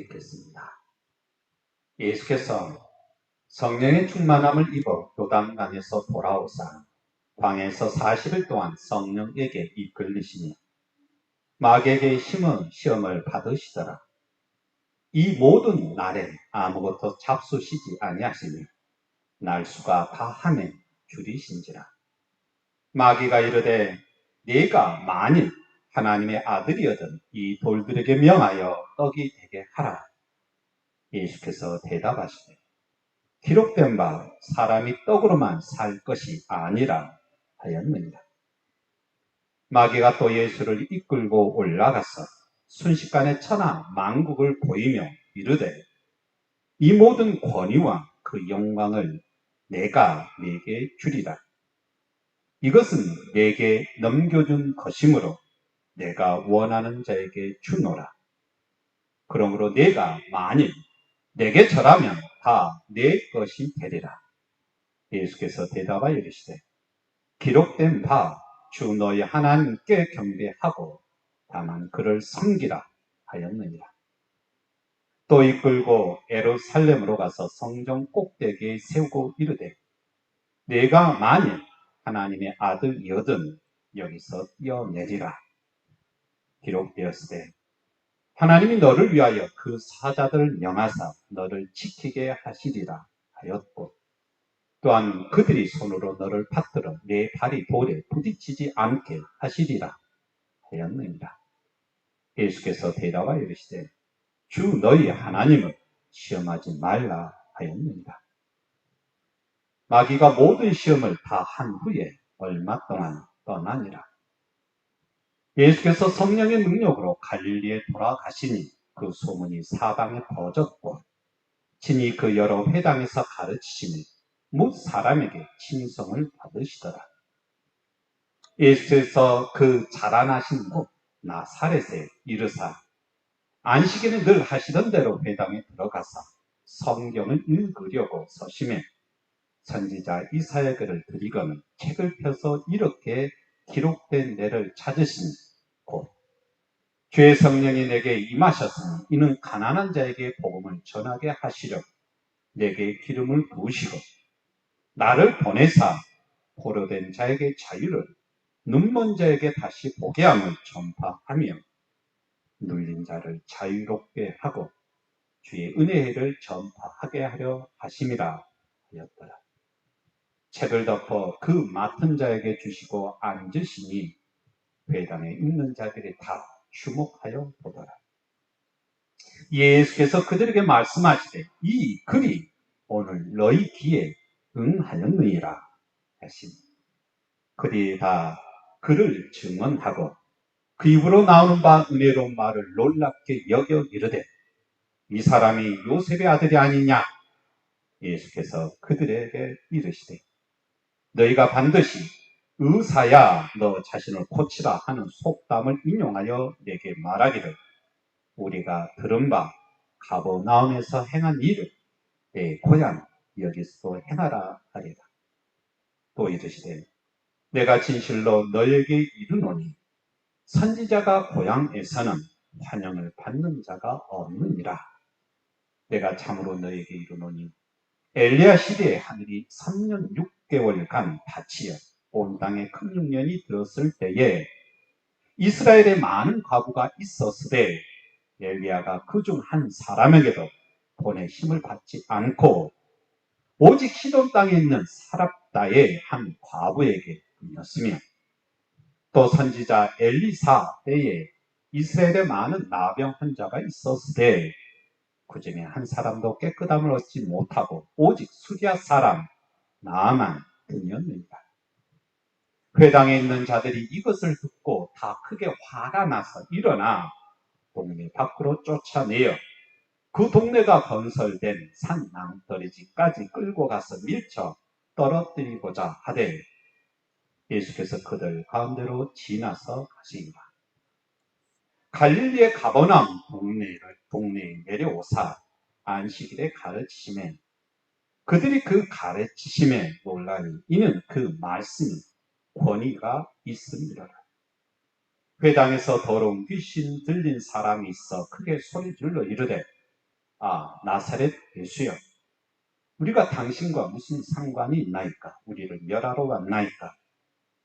읽겠습니다. 예수께서 성령의 충만함을 입어 요단강에서 돌아오사 광야에서 40일 동안 성령에게 이끌리시니 마귀에게 힘은 시험을 받으시더라. 이 모든 날에 아무것도 잡수시지 아니하시며 날수가 다함에 줄이신지라. 마귀가 이르되 네가 만일 하나님의 아들이거든 이 돌들에게 명하여 떡이 되게 하라. 예수께서 대답하시되 기록된 바 사람이 떡으로만 살 것이 아니라 하였느니라. 마귀가 또 예수를 이끌고 올라가서 순식간에 천하 만국을 보이며 이르되 이 모든 권위와 그 영광을 내가 네게 주리라. 이것은 내게 넘겨준 것이므로 내가 원하는 자에게 주노라. 그러므로 내가 만일 내게 절하면 다 내 것이 되리라. 예수께서 대답하여 이르시되 기록된 바 주 너희 하나님께 경배하고 다만 그를 섬기라 하였느니라. 또 이끌고 예루살렘으로 가서 성전 꼭대기에 세우고 이르되 내가 만일 하나님의 아들이거든 여기서 뛰어내리라. 기록되었으되 하나님이 너를 위하여 그 사자들을 명하사 너를 지키게 하시리라 하였고 또한 그들이 손으로 너를 받들어 내 발이 돌에 부딪히지 않게 하시리라 하였느니라. 예수께서 대답하여 이르시되 주 너희 하나님을 시험하지 말라 하였느니라. 마귀가 모든 시험을 다 한 후에 얼마 동안 떠나니라. 예수께서 성령의 능력으로 갈릴리에 돌아가시니 그 소문이 사방에 퍼졌고 친히 그 여러 회당에서 가르치시니 뭇 사람에게 칭송을 받으시더라. 예수께서 그 자라나신 곳 나사렛에 이르사 안식일에 늘 하시던 대로 회당에 들어가서 성경을 읽으려고 서심해 선지자 이사야 글을 들이거는 책을 펴서 이렇게 기록된 데를 찾으시니 곧 주의 성령이 내게 임하셨으니 이는 가난한 자에게 복음을 전하게 하시려 내게 기름을 부으시고 나를 보내사 포로된 자에게 자유를 눈먼 자에게 다시 보게 함을 전파하며 눌린 자를 자유롭게 하고 주의 은혜를 전파하게 하려 하심이라 하였더라. 책을 덮어 그 맡은 자에게 주시고 앉으시니 회당에 있는 자들이 다 주목하여 보더라. 예수께서 그들에게 말씀하시되 이 글이 오늘 너희 귀에 응하였느니라 하시니 그들이 다 그를 증언하고 그 입으로 나오는 바 은혜로운 말을 놀랍게 여겨 이르되 이 사람이 요셉의 아들이 아니냐. 예수께서 그들에게 이르시되 너희가 반드시 의사야 너 자신을 고치라 하는 속담을 인용하여 내게 말하기를 우리가 들은 바 가버나움에서 행한 일을 내 고향 여기서 행하라 하리라. 또 이르시되 내가 진실로 너에게 이르노니 선지자가 고향에서는 환영을 받는 자가 없느니라. 내가 참으로 너에게 이르노니 엘리야 시대에 하늘이 3년 6개월간 닫히어 온 땅에 큰 흉년이 들었을 때에 이스라엘에 많은 과부가 있었으되 엘리야가 그중 한 사람에게도 본의 힘을 받지 않고 오직 시돈 땅에 있는 사랍다의 한 과부에게 뿐이었으며 또 선지자 엘리사 때에 이스라엘에 많은 나병 환자가 있었으되 그 중에 한 사람도 깨끗함을 얻지 못하고 오직 수리아 사람 나아만 뿐이었느니라. 회당에 있는 자들이 이것을 듣고 다 크게 화가 나서 일어나 동네 밖으로 쫓아내어 그 동네가 건설된 산 낭떠러지까지 끌고 가서 밀쳐 떨어뜨리고자 하되 예수께서 그들 가운데로 지나서 가시니라. 갈릴리의 가버나움 동네에 내려오사 안식일에 가르치심에 그들이 그 가르치심에 놀라니 이는 그 말씀이 권위가 있음이라. 회당에서 더러운 귀신 들린 사람이 있어 크게 소리질러 이르되 나사렛 예수여, 우리가 당신과 무슨 상관이 있나이까? 우리를 멸하러 왔나이까?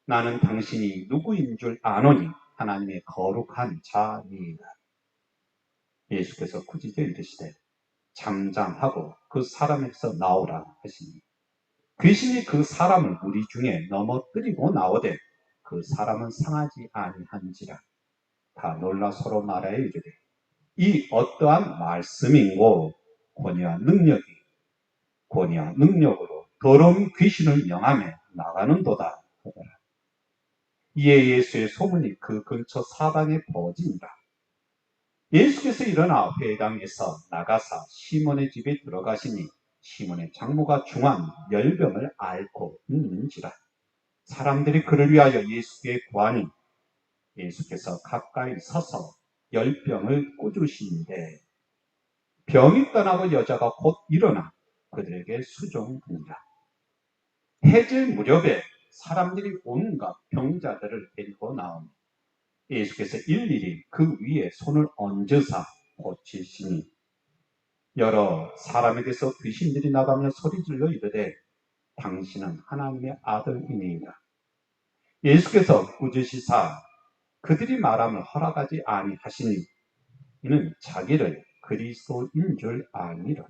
나는 당신이 누구인 줄 아노니 하나님의 거룩한 자니이다. 예수께서 꾸짖어 이르시되 잠잠하고 그 사람에게서 나오라 하시니, 귀신이 그 사람을 무리 중에 넘어뜨리고 나오되 그 사람은 상하지 아니한지라. 다 놀라 서로 말하여 이르되 이 어떠한 말씀인고, 권위와 능력으로 더러운 귀신을 명하며 나가는도다 하더라. 이에 예수의 소문이 그 근처 사방에 퍼지니라. 예수께서 일어나 회당에서 나가사 시몬의 집에 들어가시니 시몬의 장모가 중한 열병을 앓고 있는지라. 사람들이 그를 위하여 예수께 구하니 예수께서 가까이 서서 열병을 꽂으시는데 병이 떠나고 여자가 곧 일어나 그들에게 수종하니라. 해질 무렵에 사람들이 온갖 병자들을 데리고 나오니 예수께서 일일이 그 위에 손을 얹으사 고치시니 여러 사람에게서 귀신들이 나가며 소리질러 이르되 당신은 하나님의 아들이니이다. 예수께서 꾸짖으시사 그들이 말함을 허락하지 아니하시니 이는 자기를 그리스도인 줄 아니로라.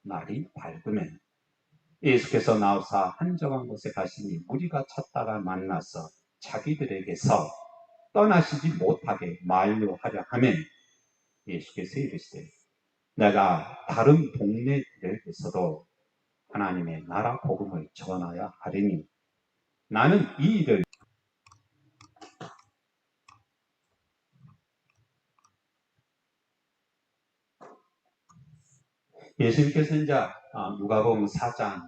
날이 밝으면 예수께서 나오사 한적한 곳에 가시니 무리가 찾다가 만나서 자기들에게서 떠나시지 못하게 만류하려 하며 예수께서 이르시되 내가 다른 동네들에게서도 하나님의 나라 복음을 전하여 하리니 나는 이 일을 예수님께서 이제 누가복음 4장을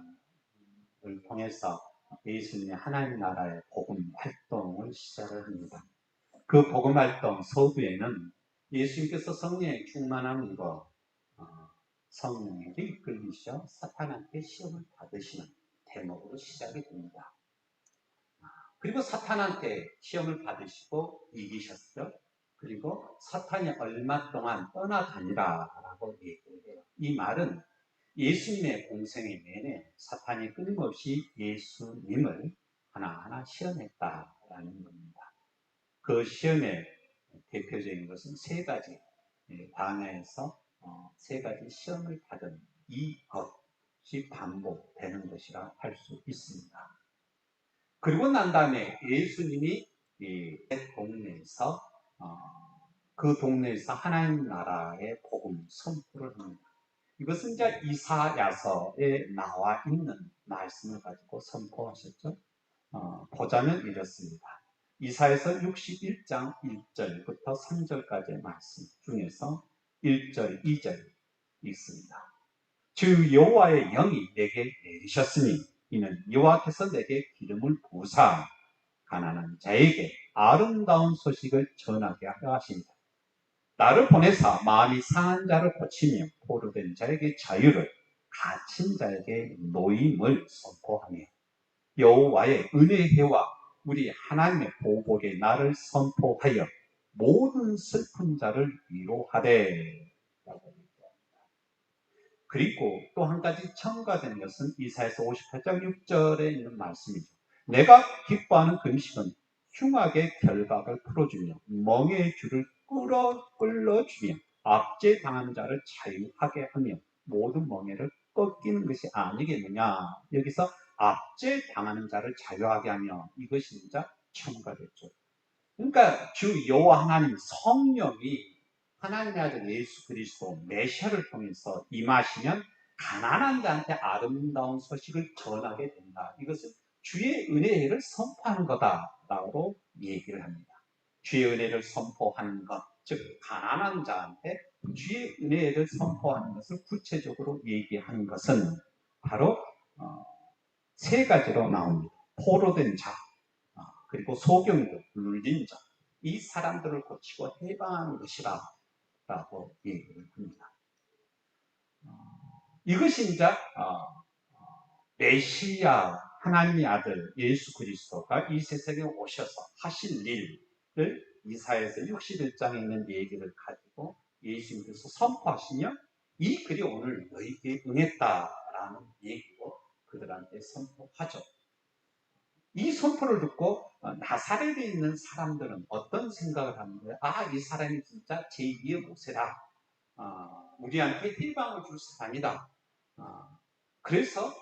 통해서 예수님의 하나님 나라의 복음 활동을 시작을 합니다. 그 복음 활동 서두에는 예수님께서 성령의 충만함과 성령에게 이끌리셔 사탄한테 시험을 받으시는 대목으로 시작이 됩니다. 그리고 사탄한테 시험을 받으시고 이기셨죠. 그리고 사탄이 얼마 동안 떠나다니라라고 얘기를 해요. 이 말은 예수님의 공생의 내내 사탄이 끊임없이 예수님을 하나하나 시험했다라는 겁니다. 그 시험의 대표적인 것은 세 가지, 광야에서 세 가지 시험을 받은 이것이 반복되는 것이라 할 수 있습니다. 그리고 난 다음에 예수님이 이 동네에서 그 동네에서 하나님 나라의 복음 선포를 합니다. 이것은 이제 이사야서에 나와 있는 말씀을 가지고 선포하셨죠. 보자면 이렇습니다. 이사야서 61장 1절부터 3절까지의 말씀 중에서 1절, 2절 읽습니다. 주 여호와의 영이 내게 내리셨으니 이는 여호와께서 내게 기름을 부으사 가난한 자에게 아름다운 소식을 전하게 하려 하십니다. 나를 보내사 마음이 상한 자를 고치며 포로된 자에게 자유를, 갇힌 자에게 노임을 선포하며 여호와의 은혜해와 우리 하나님의 보복의 날을 선포하여 모든 슬픈 자를 위로하되. 그리고 또 한 가지 첨가된 것은 이사야서 58장 6절에 있는 말씀이죠. 내가 기뻐하는 금식은 흉악의 결박을 풀어주며 멍에의 줄을 끌어주며 압제당하는 자를 자유하게 하며 모든 멍에를 꺾이는 것이 아니겠느냐. 여기서 압제당하는 자를 자유하게 하며 이것이 이제 첨가됐죠. 그러니까 주 여호와 하나님 성령이 하나님의 아들 예수 그리스도 메시아를 통해서 임하시면 가난한 자한테 아름다운 소식을 전하게 된다. 이것은 주의 은혜를 선포하는 거다라고 얘기를 합니다. 주의 은혜를 선포하는 것, 즉 가난한 자한테 주의 은혜를 선포하는 것을 구체적으로 얘기하는 것은 바로 세 가지로 나옵니다. 포로된 자, 그리고 소경들, 눌린 자, 이 사람들을 고치고 해방하는 것이라 라고 얘기를 합니다. 이것이 이제 메시아 하나님의 아들 예수 그리스도가 이 세상에 오셔서 하실 일을 이사야서 61장에 있는 얘기를 가지고 예수님께서 선포하시며 이 글이 오늘 너희에게 응했다라는 얘기고 그들한테 선포하죠. 이 선포를 듣고 나사렛에 있는 사람들은 어떤 생각을 하는 거예요? 아, 이 사람이 진짜 제2의 모세다. 우리한테 희망을 줄 사람이다. 그래서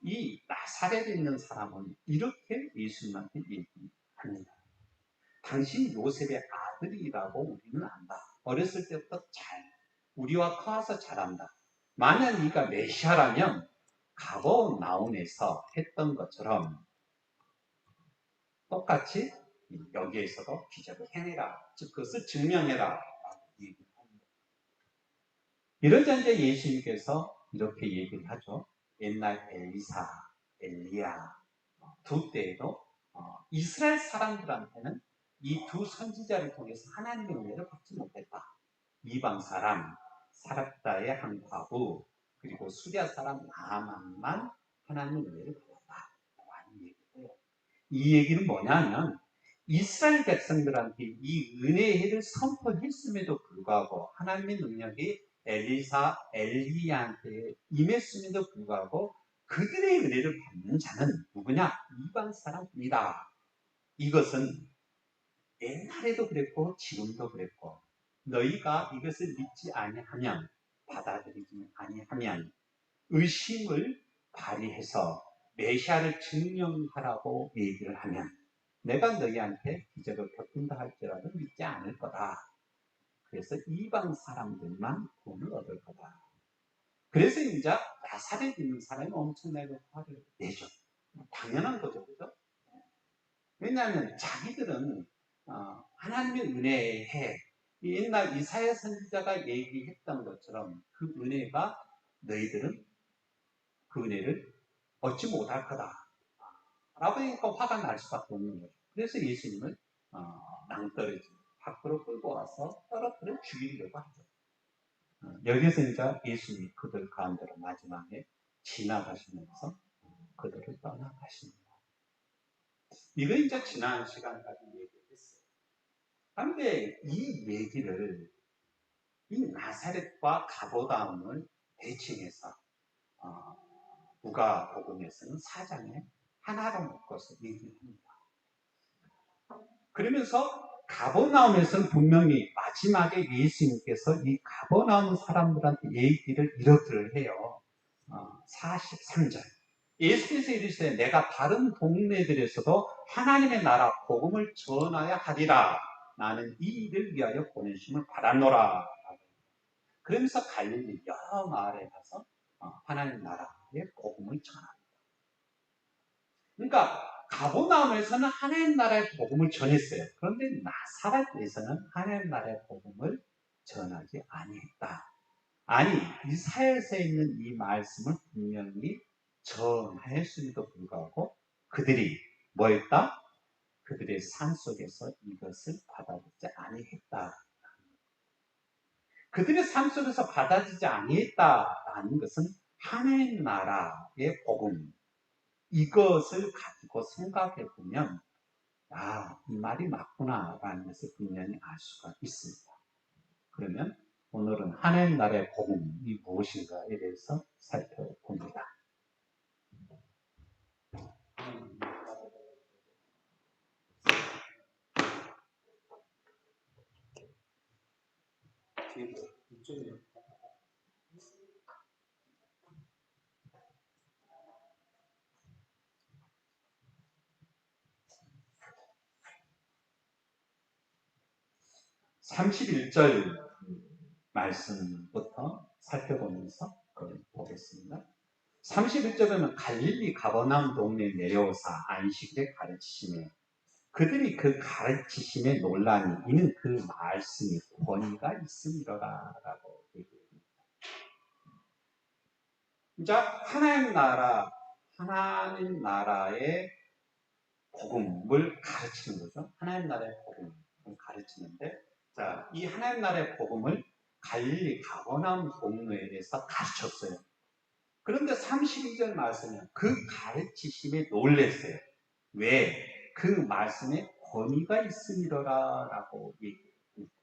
이 나사렛에 있는 사람은 이렇게 예수님한테 얘기합니다. 당신 요셉의 아들이라고 우리는 안다. 어렸을 때부터 우리와 커서 잘한다. 만약 네가 메시아라면 가버나움에서 했던 것처럼 똑같이 여기에서도 기적을 행해라. 즉 그것을 증명해라. 이러자 이제 예수님께서 이렇게 얘기를 하죠. 옛날 엘리사, 엘리야 두 때에도 이스라엘 사람들한테는 이 두 선지자를 통해서 하나님의 은혜를 받지 못했다. 이방 사람 사랍다의 한 과부 그리고 수리아 사람 나아만만 하나님의 은혜를 받았다. 이 얘기는 뭐냐면 이스라엘 백성들한테 이 은혜를 선포했음에도 불구하고 하나님의 능력이 엘리사, 엘리야한테 임했음에도 불구하고 그들의 은혜를 받는 자는 누구냐? 이방 사람입니다. 이것은 옛날에도 그랬고 지금도 그랬고 너희가 이것을 믿지 아니하면 받아들이지 아니하면 의심을 발휘해서 메시아를 증명하라고 얘기를 하면 내가 너희한테 기적을 베푼다 할지라도 믿지 않을 거다. 그래서 이방 사람들만 구원을 얻을 거다. 그래서 이제 나사렛에 있는 사람이 엄청나게 화를 내죠. 당연한 거죠. 그죠? 왜냐하면 자기들은 하나님의 은혜에 옛날 이사야 선지자가 얘기했던 것처럼 그 은혜가 너희들은 그 은혜를 얻지 못할 거다. 라고 하니까 화가 날 수밖에 없는 거죠. 그래서 예수님을 낭떠러지 밖으로 끌고 와서 떨어뜨려 죽이려고 하죠. 여기서 이제 예수님이 그들 가운데로 마지막에 지나가시면서 그들을 떠나가십니다. 이거 이제 지난 시간까지 얘기했어요. 그런데 이 얘기를 이 나사렛과 가버나움을 대칭해서 누가복음에서는 4장에 하나로 묶어서 얘기합니다. 그러면서 가버나움에서는 분명히 마지막에 예수님께서 이 가버나움 사람들한테 얘기를 이렇게 해요. 43절. 예수께서 이르시되 내가 다른 동네들에서도 하나님의 나라 복음을 전하여 하리라. 나는 이 일을 위하여 보내심을 받았노라. 그러면서 갈릴리 여러 마을에 가서 하나님 나라의 복음을 전합니다. 그러니까 가버나움에서는 하나님 나라의 복음을 전했어요. 그런데 나사렛에서는 하나님 나라의 복음을 전하지 아니했다. 아니 이사야서에 있는 이 말씀을 분명히 전하였음에도 불구하고 그들이 뭐했다? 그들의 삶 속에서 이것을 받아들이지 아니했다. 그들의 삶 속에서 받아들이지 아니했다라는 것은 하나님 나라의 복음 이것을 가지고 생각해 보면 이 말이 맞구나라는 것을 분명히 알 수가 있습니다. 그러면 오늘은 하나님 나라의 복음이 무엇인가에 대해서 살펴봅니다. 이쪽에 31절 말씀부터 살펴보면서 보겠습니다. 31절에는 갈릴리 가버나움 동네에 내려오사 안식일에 가르치시며 그들이 그 가르치심에 논란이 이는 그 말씀이 권위가 있음이로라 라고 얘기합니다. 이제 하나님 나라의 복음을 가르치는 거죠. 하나님 나라의 복음을 가르치는데 이 하나님 나라의 복음을 갈릴리 가버나움 동네에서 가르쳤어요. 그런데 32절 말씀에 그 가르치심에 놀랬어요. 왜? 그 말씀에 권위가 있음이로라 라고 얘기합니다.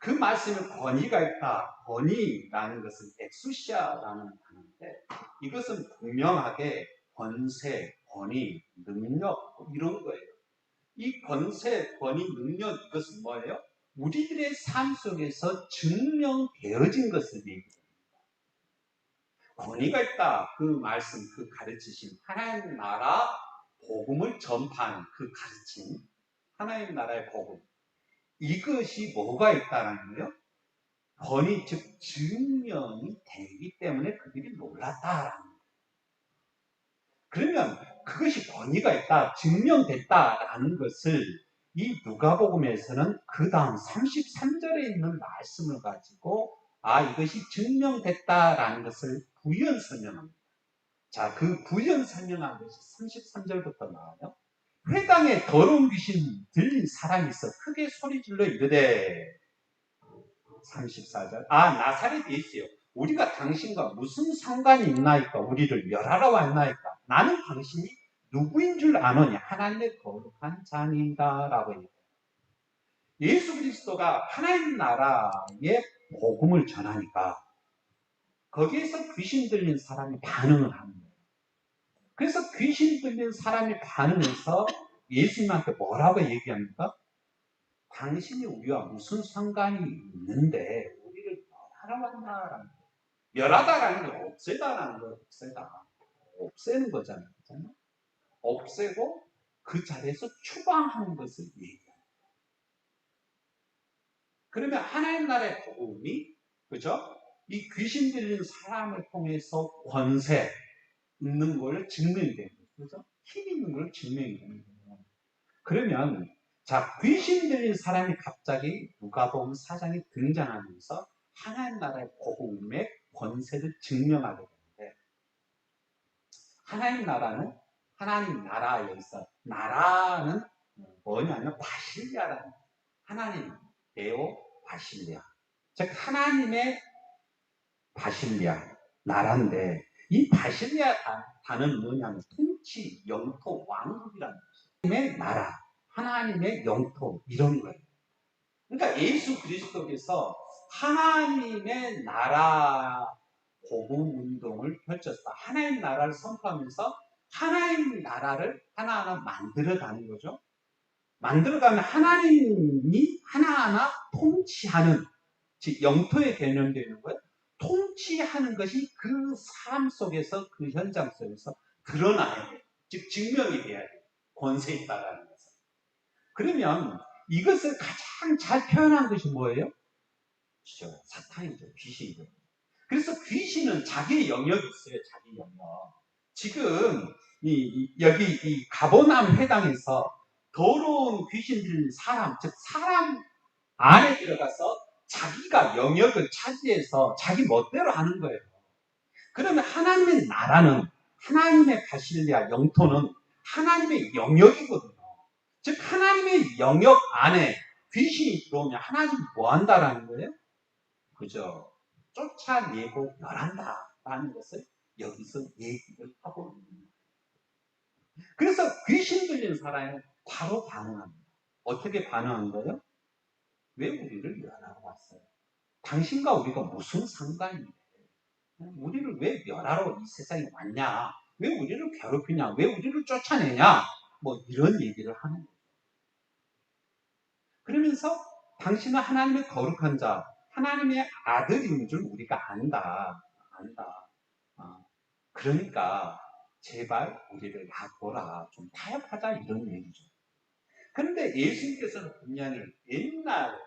그 말씀에 권위가 있다. 권위라는 것은 엑수시아라는 단어인데 이것은 분명하게 권세, 권위, 능력 이런 거예요. 이 권세, 권위, 능력 이것은 뭐예요? 우리들의 삶 속에서 증명되어진 것을 얘기합니다. 권위가 있다. 그 말씀, 그 가르치심, 하나님 나라 복음을 전파하는 그 가르침, 하나님 나라의 복음. 이것이 뭐가 있다는 거예요? 권위, 즉 증명이 되기 때문에 그들이 놀랐다라는 거예요. 그러면 그것이 권위가 있다, 증명됐다라는 것을 이 누가복음에서는 그 다음 33절에 있는 말씀을 가지고 이것이 증명됐다라는 것을 부연 설명합니다. 자, 그 부연 설명한 것이 33절부터 나와요. 회당에 더러운 귀신 들린 사람이 있어 크게 소리질러 이르되 34절 나사렛 예수여 우리가 당신과 무슨 상관이 있나이까 우리를 멸하러 왔나이까 나는 당신이 누구인 줄 아노니 하나님의 거룩한 자니이다 라고 얘기해요. 예수 그리스도가 하나님 나라의 복음을 전하니까 거기에서 귀신 들린 사람이 반응을 하는 거예요. 그래서 귀신 들린 사람이 반응해서 예수님한테 뭐라고 얘기합니까? 당신이 우리와 무슨 상관이 있는데 우리를 멸하러 왔나라는 거예요. 멸하다라는 건 없애다라는 거예요. 없애다. 없애는 거잖아요. 그렇잖아요? 없애고 그 자리에서 추방하는 것을 얘기해요. 그러면 하나님 나라의 복음이 그죠? 이 귀신 들린 사람을 통해서 권세 있는 걸 증명이 되는 거죠. 그죠? 힘 있는 걸 증명이 되는 거예요. 그러면 자 귀신 들린 사람이 갑자기 누가복음 4장에 등장하면서 하나님 나라의 복음의 권세를 증명하게 되는데 하나님 나라는 하나님 나라에 있어 나라는 뭐냐면 바실리아라는 하나님 에오 바실리아 즉 하나님의 바실리아 나라인데 이 바실리아 단어는 뭐냐면 통치, 영토, 왕국이라는 하나님의 나라, 하나님의 영토 이런 거예요. 그러니까 예수 그리스도께서 하나님의 나라 복음 운동을 펼쳤다. 하나님 나라를 선포하면서 하나님 나라를 하나하나 만들어가는 거죠. 만들어가면 하나님이 하나하나 통치하는 즉 영토의 개념되는 거예요. 통치하는 것이 그 삶 속에서 그 현장 속에서 드러나야 돼요. 즉 증명이 돼야 돼요. 권세 있다라는 것은. 그러면 이것을 가장 잘 표현한 것이 뭐예요? 그렇죠. 사탄이죠. 귀신이죠. 그래서 귀신은 자기의 영역이 있어요. 자기 영역. 지금 여기 이 가버나움 회당에서 더러운 귀신 들린 사람, 즉 사람 안에 들어가서 자기가 영역을 차지해서 자기 멋대로 하는 거예요. 그러면 하나님의 나라는 하나님의 바실리아 영토는 하나님의 영역이거든요. 즉 하나님의 영역 안에 귀신이 들어오면 하나님이 뭐 한다라는 거예요? 그죠? 쫓아내고 멸한다라는 것을 여기서 얘기를 하고 있는 거예요. 그래서 귀신 들린 사람은 바로 반응합니다. 어떻게 반응한 거예요? 왜 우리를 멸하러 왔어요? 당신과 우리가 무슨 상관인데? 우리를 왜 멸하러 이 세상에 왔냐? 왜 우리를 괴롭히냐? 왜 우리를 쫓아내냐? 뭐 이런 얘기를 하는 거예요. 그러면서 당신은 하나님의 거룩한 자, 하나님의 아들인 줄 우리가 안다. 그러니까 제발 우리를 놔둬라. 좀 타협하자 이런 얘기죠. 그런데 예수님께서는 분명히 옛날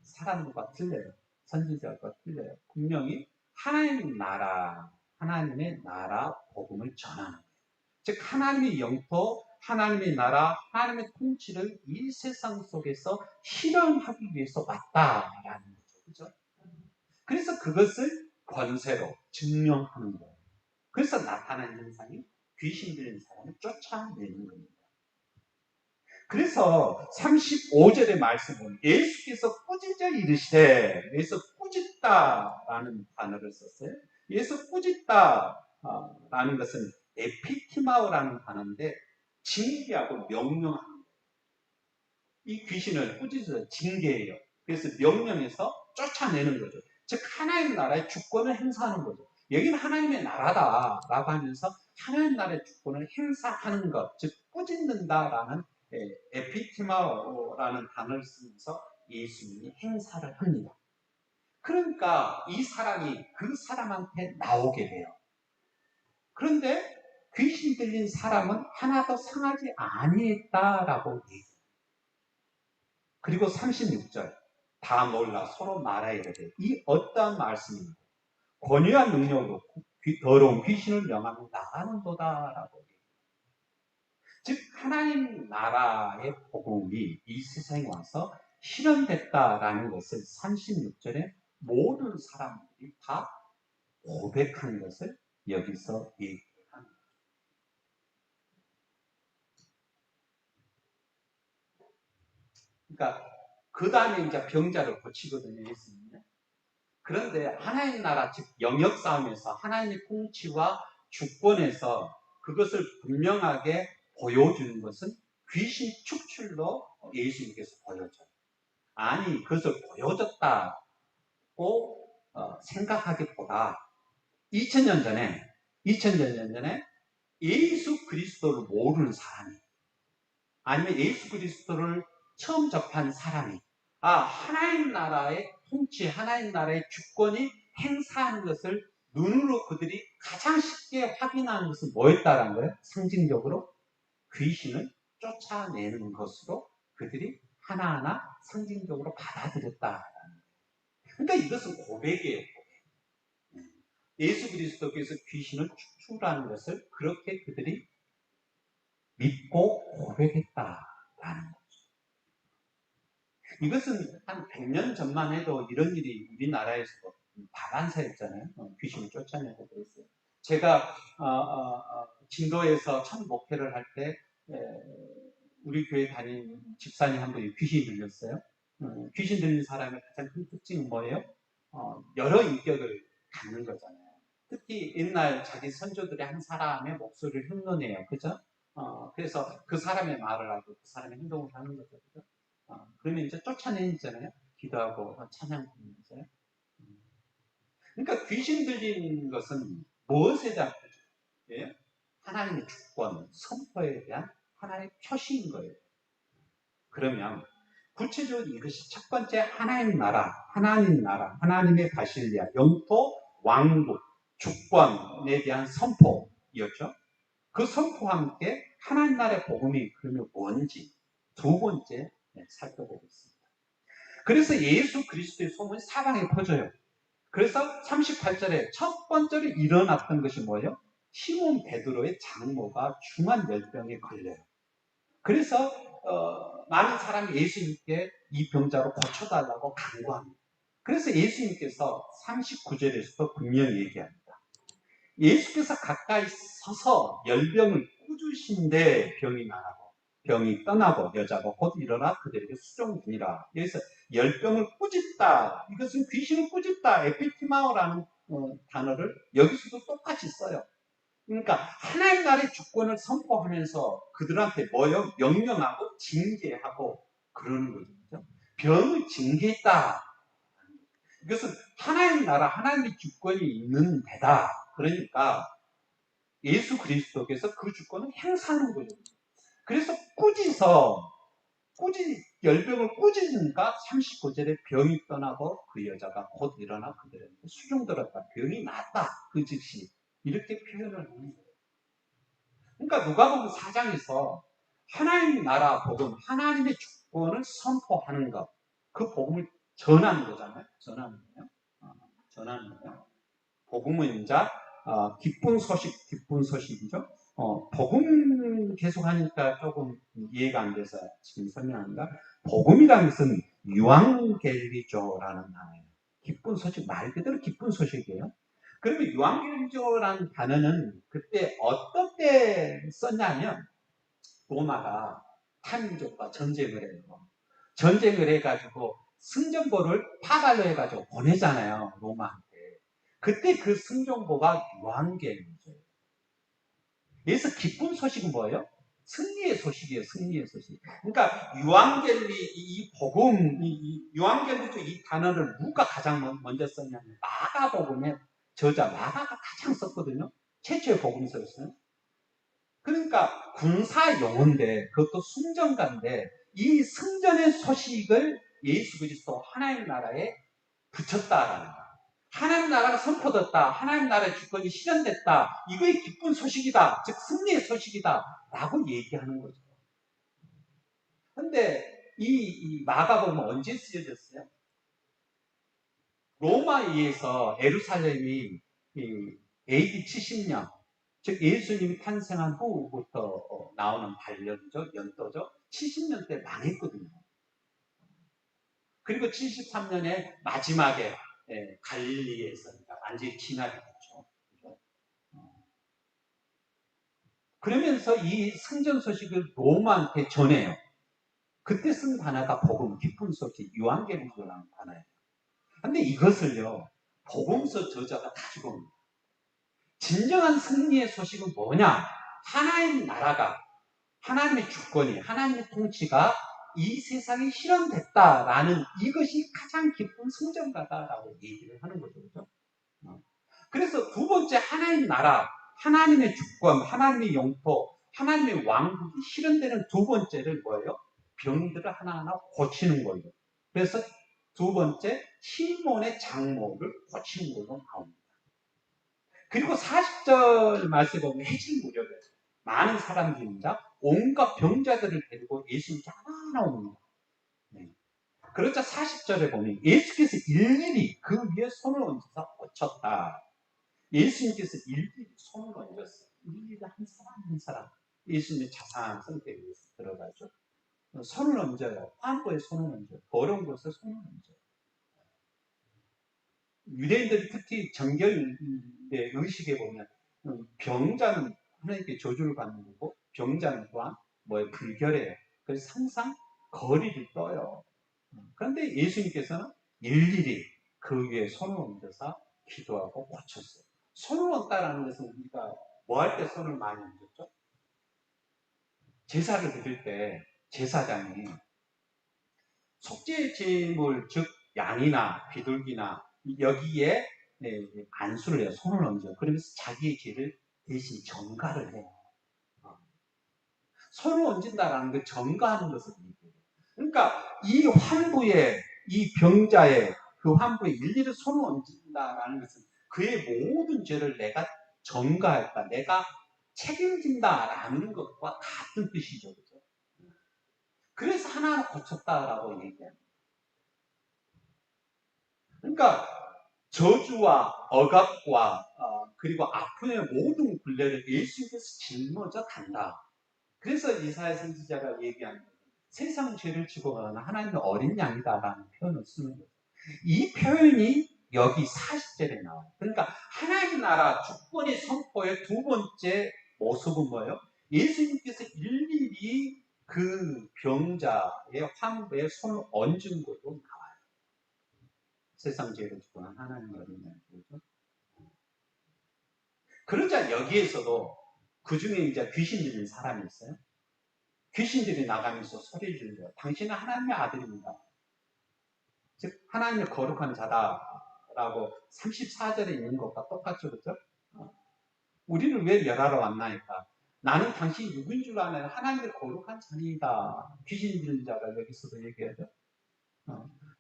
사람들과 틀려요. 선지자과 틀려요. 분명히 하나님 나라, 하나님의 나라 복음을 전하는 거예요. 즉 하나님의 영토, 하나님의 나라, 하나님의 통치를 이 세상 속에서 실현하기 위해서 왔다라는 거죠. 그죠? 그래서 그것을 권세로 증명하는 거예요. 그래서 나타난 현상이 귀신 들린 사람을 쫓아내는 겁니다. 그래서 35절의 말씀은 예수께서 꾸짖어 이르시되 여기서 꾸짖다라는 단어를 썼어요. 여기서 꾸짖다라는 것은 에피티마오라는 단어인데 징계하고 명령하는 거예요. 이 귀신을 꾸짖어서 징계해요. 그래서 명령해서 쫓아내는 거죠. 즉 하나님 나라의 주권을 행사하는 거죠. 여기는 하나님의 나라다라고 하면서 하나님 나라의 주권을 행사하는 것, 즉 꾸짖는다라는 에피티마오라는 단어를 쓰면서 예수님이 행사를 합니다. 그러니까 이 사람이 그 사람한테 나오게 돼요. 그런데 귀신 들린 사람은 하나도 상하지 아니했다라고 얘기해요. 그리고 36절 다 놀라 서로 말하여 이르되 이 어떠한 말씀입니까? 권위한 능력으로 더러운 귀신을 명하며 나가는도다라고 얘기해요. 즉 하나님 나라의 복음이 이 세상에 와서 실현됐다라는 것을 36절에 모든 사람들이 다 고백한 것을 여기서 얘기합니다. 그러니까 그 다음에 이제 병자를 고치거든요, 예수님은. 그런데 하나님 나라, 즉 영역 싸움에서 하나님의 통치와 주권에서 그것을 분명하게 보여주는 것은 귀신 축출로 예수님께서 보여줘요. 아니, 그것을 보여줬다고 생각하기보다 2000년 전에 예수 그리스도를 모르는 사람이, 아니면 예수 그리스도를 처음 접한 사람이, 하나님 나라의 통치, 하나님 나라의 주권이 행사하는 것을 눈으로 그들이 가장 쉽게 확인하는 것은 뭐였다는 거예요? 상징적으로 귀신을 쫓아내는 것으로 그들이 하나하나 상징적으로 받아들였다라는 거예요. 그러니까 이것은 고백이에요. 예수 그리스도께서 귀신을 축출하는 것을 그렇게 그들이 믿고 고백했다라는 거죠. 이것은 한 100년 전만 해도 이런 일이 우리나라에서 다반사였잖아요. 귀신을 쫓아내고 그랬어요. 제가 진도에서 첫 목회를 할 때 우리 교회 다닌 집사님 한 분이 귀신이 들렸어요. 귀신 들린 사람의 가장 큰 특징은 뭐예요? 여러 인격을 갖는 거잖아요. 특히 옛날 자기 선조들의 한 사람의 목소리를 흉내내요. 그죠? 그래서 그 사람의 말을 하고 그 사람의 행동을 하는 거죠. 그죠? 그러면 이제 쫓아내잖아요. 기도하고 찬양 부르면서요. 그러니까 귀신 들린 것은 무엇에 대한 표시예요? 하나님의 주권, 선포에 대한 하나의 표시인 거예요. 그러면 구체적으로 이것이 첫 번째 하나님 나라, 하나님의 바실리아, 영토, 왕국, 주권에 대한 선포였죠. 그 선포와 함께 하나님 나라의 복음이 그러면 뭔지 두 번째 살펴보겠습니다. 그래서 예수 그리스도의 소문이 사방에 퍼져요. 그래서 38절에 첫 번째로 일어났던 것이 뭐예요? 시몬 베드로의 장모가 중한 열병에 걸려요. 그래서 많은 사람이 예수님께 이 병자로 고쳐달라고 간구합니다. 그래서 예수님께서 39절에서도 분명히 얘기합니다. 예수께서 가까이 서서 열병을 꾸주신데 병이 떠나고 여자가 곧 일어나 그들에게 수종되니라. 여기서 열병을 꾸짖다, 이것은 귀신을 꾸짖다, 에피티마오라는 단어를 여기서도 똑같이 써요. 그러니까 하나님 나라의 주권을 선포하면서 그들한테 뭐요? 명령하고 징계하고 그러는 거죠. 병을 징계했다. 이것은 하나님 나라, 하나님의 주권이 있는 데다. 그러니까 예수 그리스도께서 그 주권을 행사하는 거죠. 그래서 열병을 꾸짖으니까 39절에 병이 떠나고 그 여자가 곧 일어나 그들에게 수종들었다. 병이 낫다. 그 즉시. 이렇게 표현을 하는 거예요. 그러니까 누가복음 4장에서 하나님 나라 복음, 하나님의 주권을 선포하는 것, 그 복음을 전하는 거잖아요. 전하는 거예요. 복음은 이제 기쁜 소식이죠. 복음 계속하니까 조금 이해가 안 돼서 지금 설명합니다. 복음이라는 것은 유앙겔리조라는 단어예요. 기쁜 소식, 말 그대로 기쁜 소식이에요. 그러면 유앙겔리조라는 단어는 그때 어떻게 썼냐면 로마가 타민족과 전쟁을 해요. 전쟁을 해가지고 승전보를 파발로 해가지고 보내잖아요. 로마한테. 그때 그 승전보가 유앙겔리조예요. 여기서 기쁜 소식은 뭐예요? 승리의 소식이에요. 승리의 소식. 그러니까 유앙겔리 이 복음 유앙겔리도 이 단어를 누가 가장 먼저 썼냐면 마가복음의 저자 마가가 가장 썼거든요. 최초의 복음서였어요. 그러니까 군사 용어인데 그것도 순정가인데 이 승전의 소식을 예수 그리스도 하나님 나라에 붙였다라는 거예요. 하나님 나라가 선포됐다. 하나님 나라의 주권이 실현됐다. 이거의 기쁜 소식이다. 즉 승리의 소식이다. 라고 얘기하는 거죠. 근데 이 마가복음은 언제 쓰여졌어요? 로마에 의해서 예루살렘이 AD 70년, 즉 예수님이 탄생한 후부터 나오는 반년이죠. 연도죠. 70년 대 망했거든요. 그리고 73년에 마지막에 갈릴리에서 완전히 진압이 됐죠. 그러면서 이 승전 소식을 로마한테 전해요. 그때 쓴 단어가 복음, 기쁜 소식, 유앙겔리오라는 단어예요. 근데 이것을요, 복음서 저자가 다 죽어옵니다. 진정한 승리의 소식은 뭐냐? 하나님 나라가, 하나님의 주권이, 하나님의 통치가 이 세상에 실현됐다라는 이것이 가장 기쁜 승전가다라고 얘기를 하는 거죠. 그렇죠? 그래서 두 번째 하나님 나라, 하나님의 주권, 하나님의 영토, 하나님의 왕국이 실현되는 두 번째를 뭐예요? 병들을 하나하나 고치는 거예요. 그래서 두 번째 시몬의 장모를 고치는 걸로 나옵니다. 그리고 40절 말씀에 보면 해질 무렵에 많은 사람들입니다. 온갖 병자들을 데리고 예수님께 하나하나 옵니다. 네. 그러자 40절에 보면 예수께서 일일이 그 위에 손을 얹어서 고쳤다. 예수님께서 일일이 손을 얹었어요. 일일이 한 사람 한 사람 예수님의 자상한 성격에 의해서 들어가죠. 손을 얹어요. 환부에 손을 얹어요. 더러운 곳에 손을 얹어요. 유대인들이 특히 정결의 의식에 보면 병자는 하나님께 저주를 받는 거고 병자는 또한 불결해요. 그래서 항상 거리를 떠요. 그런데 예수님께서는 일일이 그 위에 손을 얹어서 기도하고 고쳤어요. 손을 얹다라는 것은 우리가 뭐 할 때 손을 많이 얹었죠? 제사를 드릴 때 제사장이 속죄 제물, 즉 양이나 비둘기나 여기에 안수를 해요. 손을 얹어요. 그러면서 자기의 죄를 대신 전가를 해요. 손을 얹는다라는 게 전가하는 것을 얘기해요. 그러니까 이 환부의, 이 병자의 그 환부에 일일이 손을 얹는다라는 것은 그의 모든 죄를 내가 전가했다. 내가 책임진다라는 것과 같은 뜻이죠. 그렇죠? 그래서 하나하나 고쳤다라고 얘기합니다. 그러니까 저주와 억압과 그리고 아픔의 모든 굴레를 예수님께서 짊어져 간다. 그래서 이사야 선지자가 얘기하는 거예요. 세상 죄를 지고 가는 하나님의 어린 양이다라는 표현을 쓰는 거예요. 이 표현이 여기 40절에 나와요. 그러니까 하나님 나라 주권의 선포의 두 번째 모습은 뭐예요? 예수님께서 일일이 그 병자의 환부에 손을 얹은 것으로 나와요. 세상 죄를 지고 가는 하나님의 어린 양이죠. 그러자 여기에서도 그 중에 이제 귀신 들린 사람이 있어요. 귀신들이 나가면서 소리를 질러요. 당신은 하나님의 아들입니다. 즉 하나님의 거룩한 자다라고 34절에 있는 것과 똑같죠. 그렇죠? 우리를 왜 멸하러 왔나니까 나는 당신이 누구인 줄 아는 하나님의 거룩한 자니다. 귀신 들린 자가 여기서도 얘기하죠.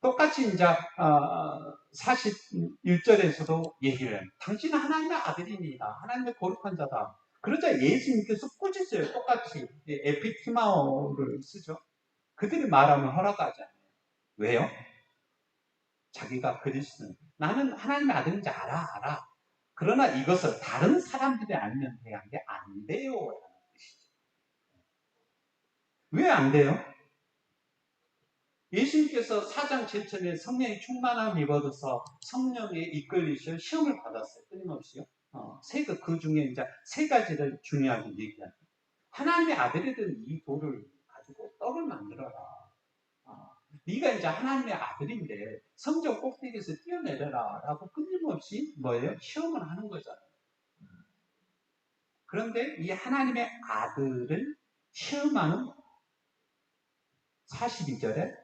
똑같이 이제 41절에서도 얘기를 해요. 당신은 하나님의 아들입니다. 하나님의 거룩한 자다. 그러자 예수님께서 꾸짖어요. 똑같이 에피티마오를 쓰죠. 그들이 말하면 허락하지 않아요. 왜요? 자기가 그리스도는 나는 하나님의 아들인지 알아. 그러나 이것을 다른 사람들이 알면 돼야 하는 게 안 돼요. 라는 뜻이죠. 왜 안 돼요? 예수님께서 4장 7절에 성령의 충만함을 입어서 성령에 이끌리셔 시험을 받았어요. 끊임없이요. 그 중에 이제 세 가지를 중요하게 얘기합니다. 하나님의 아들이든 이 돌을 가지고 떡을 만들어라. 네가 이제 하나님의 아들인데 성전 꼭대기에서 뛰어내려라 라고 끊임없이 뭐예요? 시험을 하는 거잖아요. 그런데 이 하나님의 아들을 시험하는 42절에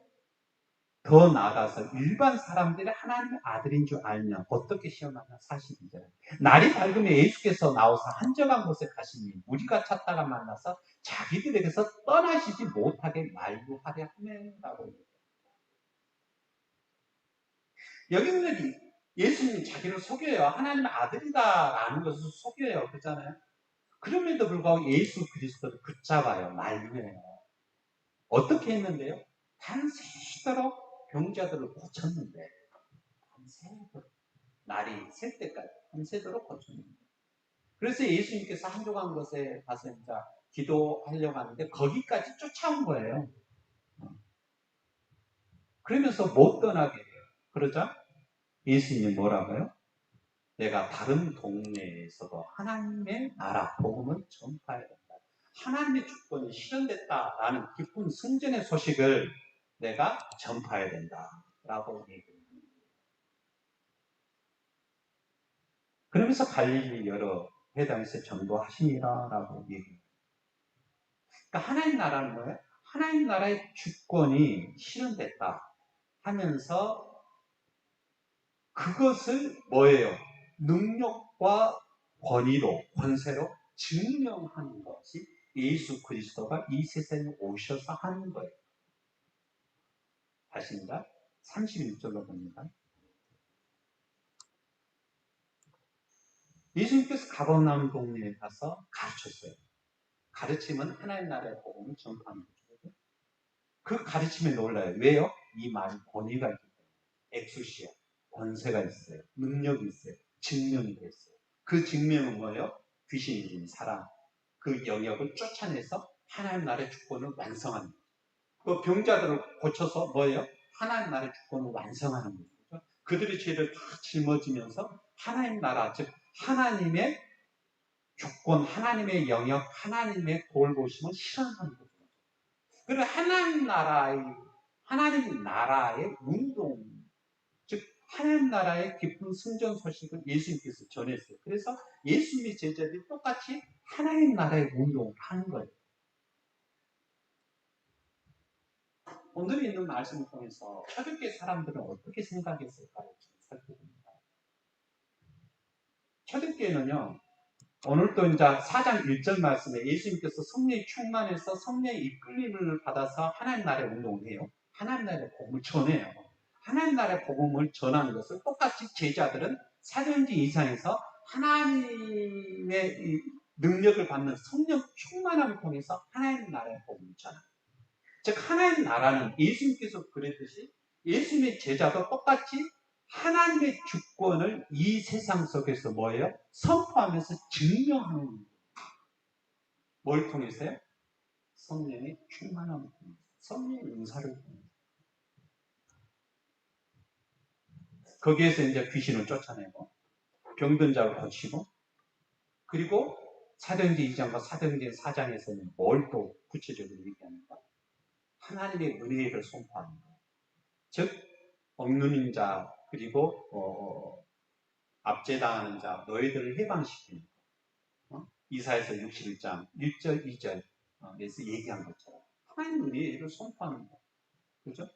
더 나아가서 일반 사람들이 하나님의 아들인 줄 알면 어떻게 시험하냐. 42절에 날이 밝으면 예수께서 나오사 한적한 곳에 가시니 무리가 찾다가 만나서 자기들에게서 떠나시지 못하게 만류하려 하매라고. 여기는 예수님이 자기를 속여요. 하나님의 아들이다라는 것을 속여요. 그렇잖아요. 그럼에도 불구하고 예수 그리스도를 붙잡아요. 만류해요. 어떻게 했는데요? 밤새도록 병자들을 고쳤는데, 밤새도록 날이 셀 때까지 밤새도록 고쳤는데, 그래서 예수님께서 한적한 곳에 가서 이제 기도하려고 하는데 거기까지 쫓아온 거예요. 그러면서 못 떠나게 해요. 그러자 예수님이 뭐라고요? 내가 다른 동네에서도 하나님의 나라 복음을 전파해야 된다. 하나님의 주권이 실현됐다라는 기쁜 승전의 소식을 내가 전파해야 된다라고 얘기합니다. 그러면서 갈릴리 여러 회당에서 전도하시니라라고 얘기합니다. 그러니까 하나님 나라는 뭐예요? 하나님 나라의 주권이 실현됐다 하면서 그것을 뭐예요? 능력과 권위로, 권세로 증명하는 것이 예수 그리스도가 이 세상에 오셔서 하는 거예요. 다시입니다. 31절로 봅니다. 예수님께서 가버나움 동네에 가서 가르쳤어요. 가르치면 하나님 나라의 복음을 전파하는 거죠. 그 가르침에 놀라요. 왜요? 이 말이 권위가 있기 때문에. 엑수시아, 권세가 있어요. 능력이 있어요. 증명이 됐어요. 그 증명은 뭐예요? 귀신이 진 사람, 그 영역을 쫓아내서 하나님 나라의 주권을 완성하는 거죠. 그 병자들을 고쳐서 뭐예요? 하나님 나라의 주권을 완성하는 거죠. 그들의 죄를 다 짊어지면서 하나님 나라, 즉 하나님의 주권, 하나님의 영역, 하나님의 돌보심을 실현하는 거죠. 그리고 하나님 나라의 운동, 즉 하나님 나라의 깊은 승전 소식을 예수님께서 전했어요. 그래서 예수님의 제자들이 똑같이 하나님 나라의 운동을 하는 거예요. 오늘 있는 말씀을 통해서 초대교회 사람들은 어떻게 생각했을까요? 살펴봅니다. 초대교회는요, 오늘도 이제 4장 1절 말씀에 예수님께서 성령이 충만해서 성령의 이끌림을 받아서 하나님 나라의 운동을 해요. 하나님 나라의 복음을 전해요. 하나님 나라의 복음을 전하는 것을 똑같이 제자들은 사도행전 이상에서 하나님의 능력을 받는 성령 충만함을 통해서 하나님 나라의 복음을 전합니다. 즉 하나님 나라는 예수님께서 그랬듯이 예수님의 제자도 똑같이 하나님의 주권을 이 세상 속에서 뭐예요? 선포하면서 증명하는 거예요. 뭘 통해서요? 성령의 충만함을 통해서, 성령의 은사를 통해서. 거기에서 이제 귀신을 쫓아내고 병든 자를 고치고, 그리고 사도행전 2장과 사도행전 4장에서는 뭘 또 구체적으로 얘기합니까? 하나님의 은혜를 선포하는 거예요. 즉 억누린 자, 그리고 압제당하는 자, 너희들을 해방시키는 거. 이사야서 61장 1절 2절에서 얘기한 것처럼 하나님의 은혜를 선포하는 거. 그죠?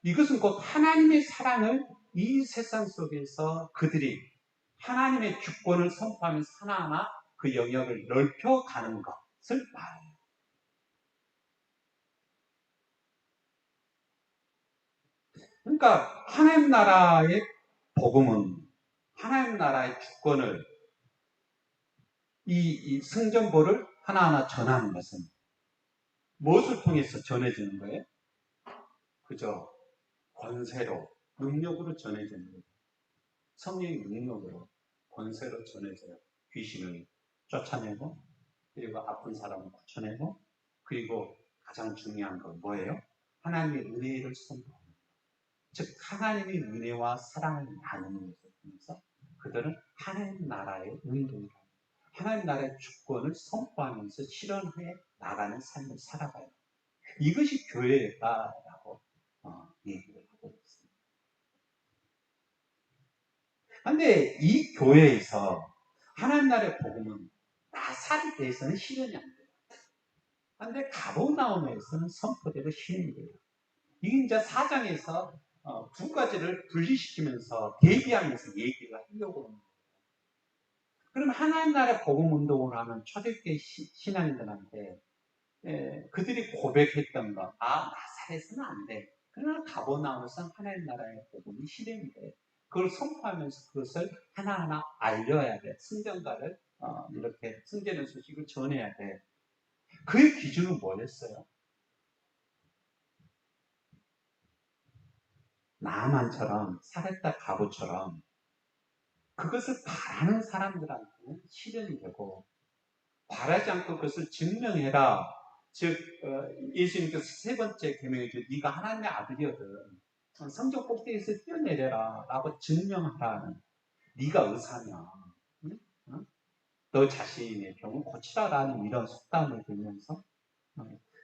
이것은 곧 하나님의 사랑을 이 세상 속에서 그들이 하나님의 주권을 선포하면서 하나하나 그 영역을 넓혀가는 것을 말해요. 그러니까 하나님 나라의 복음은 하나님 나라의 주권을 이 승전보를 하나하나 전하는 것은 무엇을 통해서 전해지는 거예요? 그저 권세로, 능력으로 전해지는 거예요. 성령의 능력으로, 권세로 전해져요. 귀신을 쫓아내고, 그리고 아픈 사람을 고쳐내고, 그리고 가장 중요한 건 뭐예요? 하나님의 은혜를 선포하는 거예요. 즉 하나님의 은혜와 사랑을 나누는 것을 통해서 그들은 하나님 나라의 운동을 합니다. 하나님 나라의 주권을 선포하면서 실현해 나가는 삶을 살아가요. 이것이 교회다라고 얘기를 하고 있습니다. 그런데 이 교회에서 하나님 나라의 복음은 나사렛에서는 실현이 안 돼요. 그런데 가버나움에서는 선포대로 실행돼요. 이게 이제 4장에서 두 가지를 분리시키면서 대비하면서 얘기를 하려고 합니다. 그럼 하나님 나라 복음 운동을 하는 초대교회 신앙인들한테 그들이 고백했던 거, 나사렛은 안 돼. 그러나 가버나움에서는 하나님 나라의 복음이 실행이 돼. 그걸 선포하면서 그것을 하나하나 알려야 돼. 승전가를 이렇게 승전의 소식을 전해야 돼. 그의 기준은 뭐였어요? 나만처럼 사렙다 가부처럼 그것을 바라는 사람들한테는 실현이 되고 바라지 않고 그것을 증명해라. 즉 예수님께서 세 번째 계명이 죠 네가 하나님의 아들이거든. 성전 꼭대기에서 뛰어내려라 라고 증명하라는 네가 의사냐. 응? 응? 너 자신의 병을 고치라라는 이런 속담을 들면서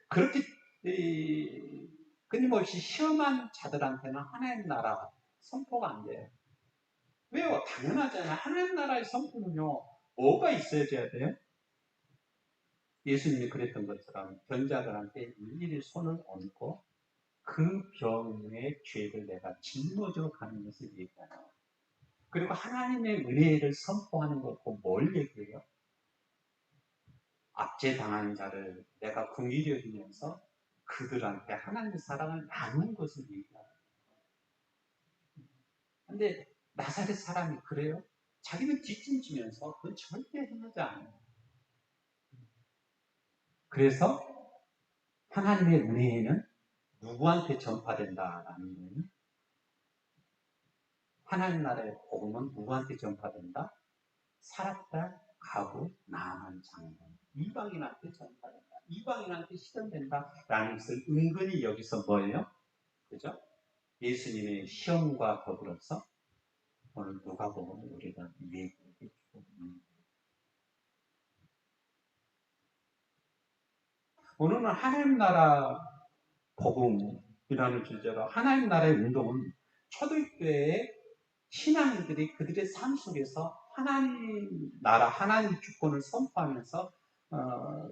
그렇게 끊임없이 시험한 자들한테는 하나님 나라 선포가 안 돼요. 왜요? 당연하잖아요. 하나님 나라의 선포는요. 뭐가 있어야 돼요? 예수님이 그랬던 것처럼 병자들한테 일일이 손을 얹고 그 병의 죄를 내가 짊어져 가는 것을 얘기하는. 그리고 하나님의 은혜를 선포하는 것고 뭘 얘기해요? 압제당한 자를 내가 긍휼히 여기면서 그들한테 하나님의 사랑을 나눈 것을 얘기하는. 근데 나사렛 사람이 그래요? 자기는 뒷짐지면서 그건 절대 행하지 않아요. 그래서 하나님의 은혜는 누구한테 전파된다라는 거예요? 하나님 나라의 복음은 누구한테 전파된다? 살았다, 가고, 나만 장군. 이방인한테 전파된다. 이방인한테 실현된다. 라는 것을 은근히 여기서 뭐예요? 그죠? 예수님의 시험과 더불어서 오늘 누가복음 우리가 얘기해 주고 오늘은 하나님 나라 복음이라는 주제로 하나님 나라의 운동은 초대교회의 신앙인들이 그들의 삶 속에서 하나님 나라, 하나님 주권을 선포하면서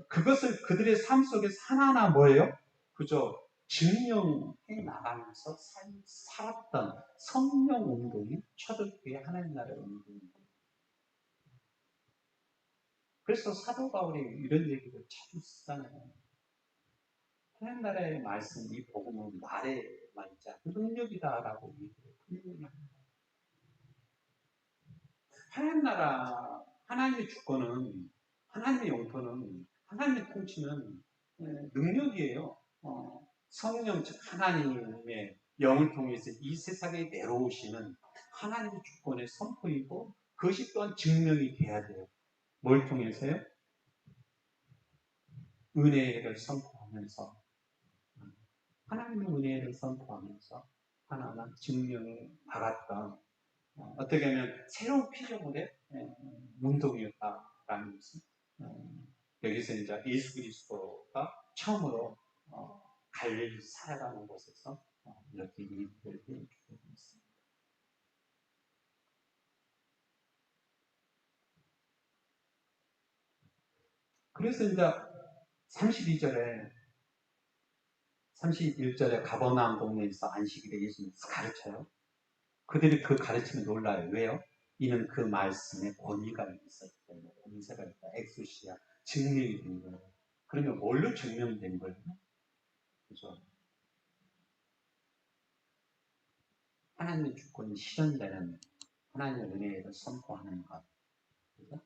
그것을 그들의 삶 속에서 하나하나 뭐예요? 그저 증명해 나가면서 살았던 성령 운동이 초대교회 하나님 나라의 운동입니다. 그래서 사도 바울이 이런 얘기를 자주 쓰잖아요. 하나님 나라의 말씀, 이 복음은 말에만 있지 않고 능력이다라고 얘기를 분명히 합니다. 하나님 나라, 하나님의 주권은, 하나님의 영토는, 하나님의 통치는 능력이에요. 성령, 즉 하나님의 영을 통해서 이 세상에 내려오시는 하나님의 주권의 선포이고 그것이 또한 증명이 돼야 돼요. 뭘 통해서요? 은혜를 선포하면서 하나님의 은혜를 선포하면서 하나하나 증명해 나갔던 어떻게 하면 새로운 피조물의 운동이었다라는 것은 여기서 이제 예수 그리스도가 처음으로 갈릴리 살아가는 곳에서 이렇게 얘기를 해주고 있습니다. 그래서 이제 31절에 가버나움 동네에서 안식일에 예수님이 가르쳐요. 그들이 그 가르침에 놀라요. 왜요? 이는 그 말씀에 권위가 있었기 때문에 권세가 있다. 엑소시아 증명이 된 거예요. 그러면 뭘로 증명된 거예요? 그죠? 하나님의 주권이 실현되는 하나님의 은혜를 선포하는 것. 그죠?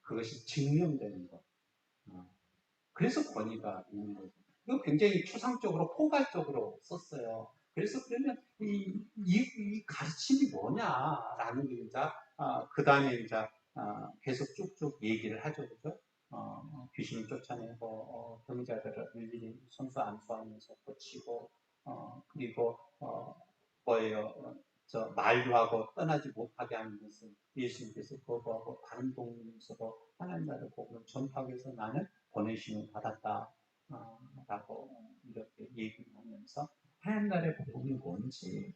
그것이 증명되는 것. 그래서 권위가 있는 거죠. 이거 굉장히 추상적으로 포괄적으로 썼어요. 그래서 그러면 이 가르침이 뭐냐라는 게 이제 그 다음에 이제 계속 쭉쭉 얘기를 하죠, 그죠? 귀신을 쫓아내고 병자들을 일일이 손수 안수하면서 고치고 그리고 뭐예요? 저 만류하고 떠나지 못하게 하는 것을 예수님께서 거부하고 다른 동네에서도 하나님 나라의 복음을 전파하기 위해서 나는 보내심을 받았다. 라고 이렇게 얘기하면서 하나님 나라의 복음이 뭔지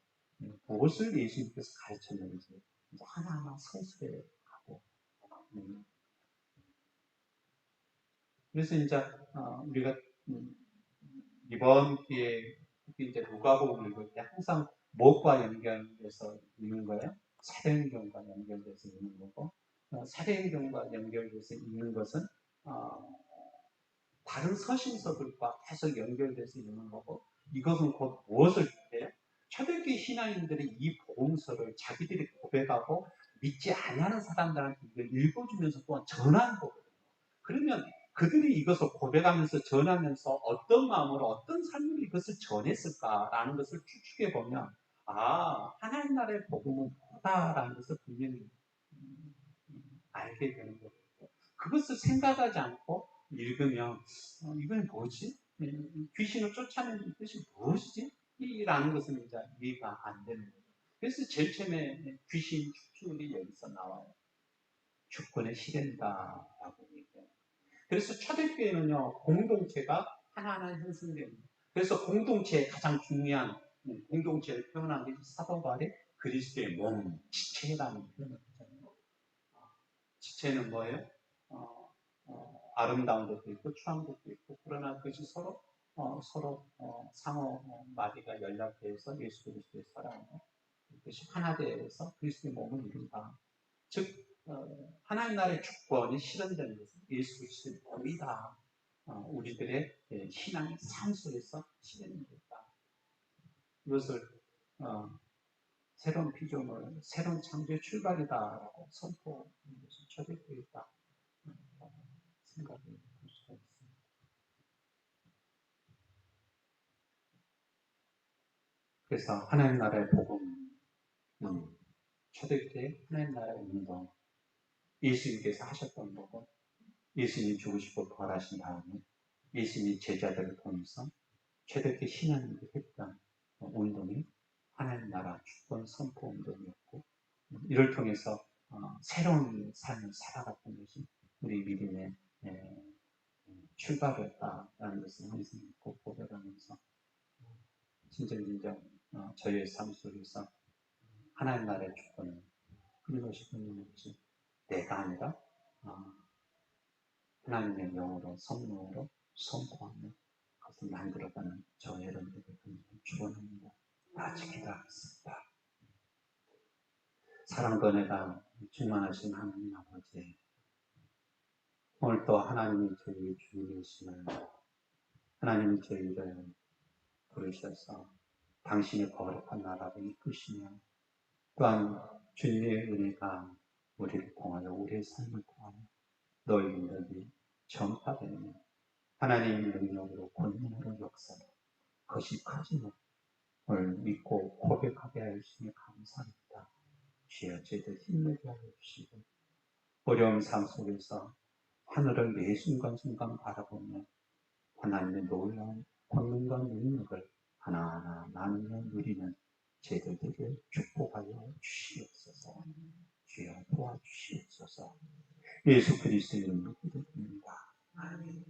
무엇을 예수님께서 가르쳤는지 하나하나 서술해 가고 그래서 이제 우리가 음, 이번 기회에 특히 이제 누가복음을 읽을 때 항상 무엇과 연결돼서 읽는 거예요? 사도행전과 연결돼서 읽는 거고, 사도행전과 연결돼서 읽는 것은 어, 다른 서신서들과 계속 연결돼서 읽는 거고, 이것은 곧 무엇을 뜻해요? 초대교회 신앙인들이 이 복음서를 자기들이 고백하고 믿지 아니하는 사람들한테 이걸 읽어주면서 또한 전하는 거거든요. 그러면 그들이 이것을 고백하면서 전하면서 어떤 마음으로 어떤 삶으로 이것을 전했을까라는 것을 추측해 보면, 하나님 나라의 복음은 뭐다라는 것을 분명히 알게 되는 거예요. 그것을 생각하지 않고 읽으면 이건 뭐지? 귀신을 쫓아내는 뜻이 무엇이지? 라는 것은 이제 이해가 안 되는 거죠. 그래서 제일 처음에 귀신 축출이 여기서 나와요. 주권의 실현이다라고 얘기해요. 그래서 초대교회는요, 공동체가 하나하나 형성됩니다. 그래서 공동체의 가장 중요한 공동체를 표현한 게 사도 바울의 그리스도의 몸, 지체라는 표현을 하잖아요. 지체는 뭐예요? 아름다운 것도 있고 추한 것도 있고, 그러나 그것이 서로 상호 마디가 연락돼서 예수 그리스도의 사랑으로 그것이 하나 되어서 그리스도의 몸을 이룬다. 즉 하나님 나라의 주권이 실현되는 것은 예수 그리스도의 몸이다. 우리들의 신앙의 삶 속에서 실현되었다. 이것을 새로운 피조물, 새로운 창조의 출발이다라고 선포하는 것이 초대교회 있다 생각이 들 수가 있습니다. 그래서 하나님 나라의 복음은 초대교회 하나님 나라의 운동, 예수님께서 하셨던 거고, 예수님이 죽으시고 부활하신 다음에 예수님이 제자들을 통해서 초대교회 신앙인들이 했던 운동이 하나님 나라 주권 선포 운동이었고, 이를 통해서 새로운 삶을 살아갔던 것이 우리 믿음의 출발이었다라는 것을 항상 꼭 고백하면서 진정 저희의 삶 속에서 하나님 나라의 주권을 그리고 싶은 것이 내가 아니라 하나님의 영으로 성령으로 선포하는 것을 만들어가는 저 여러분들을 축원합니다. 같이 기도하겠습니다. 사랑과 은혜가 충만하신 하나님 아버지, 오늘 또 하나님이 저희 주님이시는 하나님이 저희를 부르셔서 당신의 거룩한 나라를 이끄시며, 또한 주님의 은혜가 우리를 통하여 우리의 삶을 통하여 너희들이 전파되며 하나님의 능력으로 권능으로 역사로 그것이 커지는 걸 믿고 고백하게 하시니 감사합니다. 주여 저희들 힘내게 하여 주시고, 어려운 삶 속에서 하늘을 매 순간순간 바라보며 하나님의 놀라운 권능과 능력을 하나하나 나누며 누리는 저희들에게 축복하여 주시옵소서. 주여 도와주시옵소서. 예수 그리스도의 이름으로 기도드립니다. 아멘.